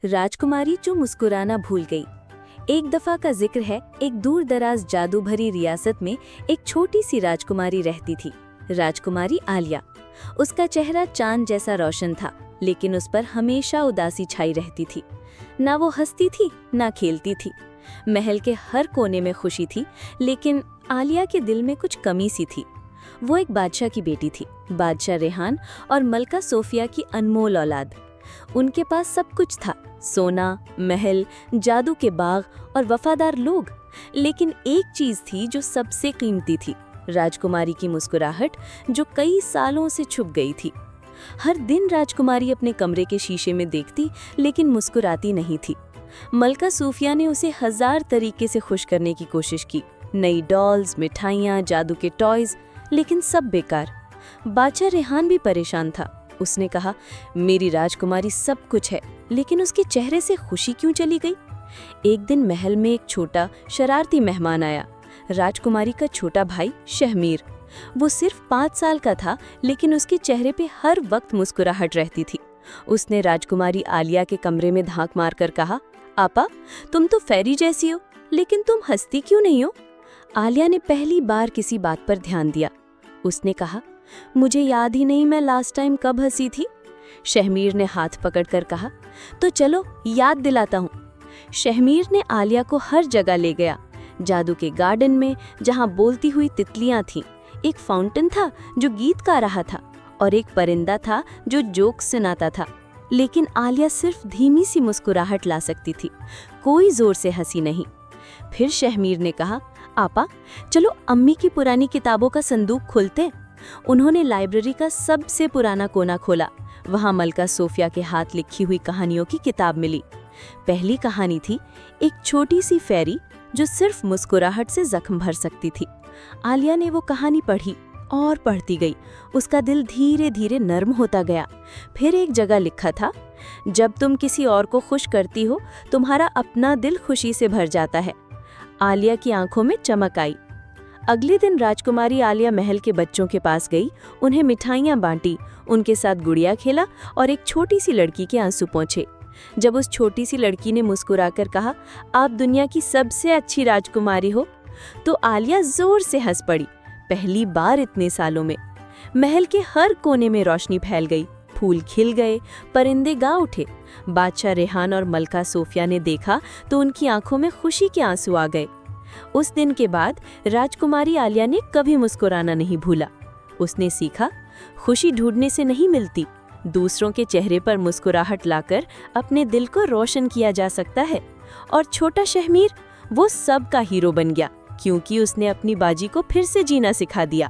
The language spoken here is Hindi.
राजकुमारी जो मुस्कुराना भूल गई। एक दफा का जिक्र है, एक दूर दराज जादू भरी रियासत में एक छोटी सी राजकुमारी रहती थी, राजकुमारी आलिया। उसका चेहरा चांद जैसा रोशन था, लेकिन उस पर हमेशा उदासी छाई रहती थी। ना वो हंसती थी, ना खेलती थी। महल के हर कोने में खुशी थी, लेकिन आलिया के दिल में कुछ कमी सी थी। वो एक बादशाह की बेटी थी, बादशाह रेहान और मलका सोफिया की अनमोल औलाद। उनके पास सब कुछ था, सोना, महल, जादू के बाग और वफादार लोग। लेकिन एक चीज थी जो सबसे कीमती थी, राजकुमारी की मुस्कुराहट, जो कई सालों से छुप गई थी। हर दिन राजकुमारी अपने कमरे के शीशे में देखती, लेकिन मुस्कुराती नहीं थी। मलका सूफिया ने उसे 1000 तरीके से खुश करने की कोशिश की, नई डॉल्स, मिठाइयाँ, जादू के टॉयज, लेकिन सब बेकार। बादशाह रेहान भी परेशान था। उसने कहा, मेरी राजकुमारी सब कुछ है, लेकिन उसके चेहरे से खुशी क्यों चली गई? एक दिन महल में एक छोटा शरारती मेहमान आया, राजकुमारी का छोटा भाई शहमीर। वो सिर्फ 5 साल का था, लेकिन उसके चेहरे पे हर वक्त मुस्कुराहट रहती थी। उसने राजकुमारी आलिया के कमरे में धांक मारकर कहा, आपा, तुम तो फेरी जैसी हो, लेकिन तुम हंसती क्यों नहीं हो? आलिया ने पहली बार किसी बात पर ध्यान दिया। उसने कहा, मुझे याद ही नहीं मैं लास्ट टाइम कब हंसी थी। शहमीर ने हाथ पकड़कर कहा, तो चलो याद दिलाता हूँ। शहमीर ने आलिया को हर जगह ले गया। जादू के गार्डन में, जहाँ बोलती हुई तितलियाँ थीं, एक फाउंटेन था जो गीत गा रहा था, और एक परिंदा था जो जोक सुनाता था। लेकिन आलिया सिर्फ धीमी सी मुस्कुराहट ला सकती थी, कोई जोर से हंसी नहीं। फिर शहमीर ने कहा, आपा, चलो अम्मी की पुरानी किताबों का संदूक खोलते। उन्होंने लाइब्रेरी का सबसे पुराना कोना खोला। वहां मलका सोफिया के हाथ लिखी हुई कहानियों की किताब मिली। पहली कहानी थी एक छोटी सी फेरी जो सिर्फ मुस्कुराहट से जख्म भर सकती थी। आलिया ने वो कहानी पढ़ी और पढ़ती गई। उसका दिल धीरे धीरे नर्म होता गया। फिर एक जगह लिखा था, जब तुम किसी और को खुश करती हो, तुम्हारा अपना दिल खुशी से भर जाता है। आलिया की आंखों में चमक आई। अगले दिन राजकुमारी आलिया महल के बच्चों के पास गई, उन्हें मिठाइयाँ बांटी, उनके साथ गुड़िया खेला और एक छोटी सी लड़की के आंसू पोंछे। जब उस छोटी सी लड़की ने मुस्कुराकर कहा, आप दुनिया की सबसे अच्छी राजकुमारी हो, तो आलिया जोर से हंस पड़ी, पहली बार इतने सालों में। महल के हर कोने में रोशनी फैल गई, फूल खिल गए, परिंदे गा उठे। बादशाह रेहान और मलका सोफिया ने देखा तो उनकी आंखों में खुशी के आंसू आ गए। उस दिन के बाद राजकुमारी आलिया ने कभी मुस्कुराना नहीं भूला। उसने सीखा, खुशी ढूंढने से नहीं मिलती, दूसरों के चेहरे पर मुस्कुराहट लाकर अपने दिल को रोशन किया जा सकता है। और छोटा शहमीर, वो सबका हीरो बन गया, क्योंकि उसने अपनी बाजी को फिर से जीना सिखा दिया।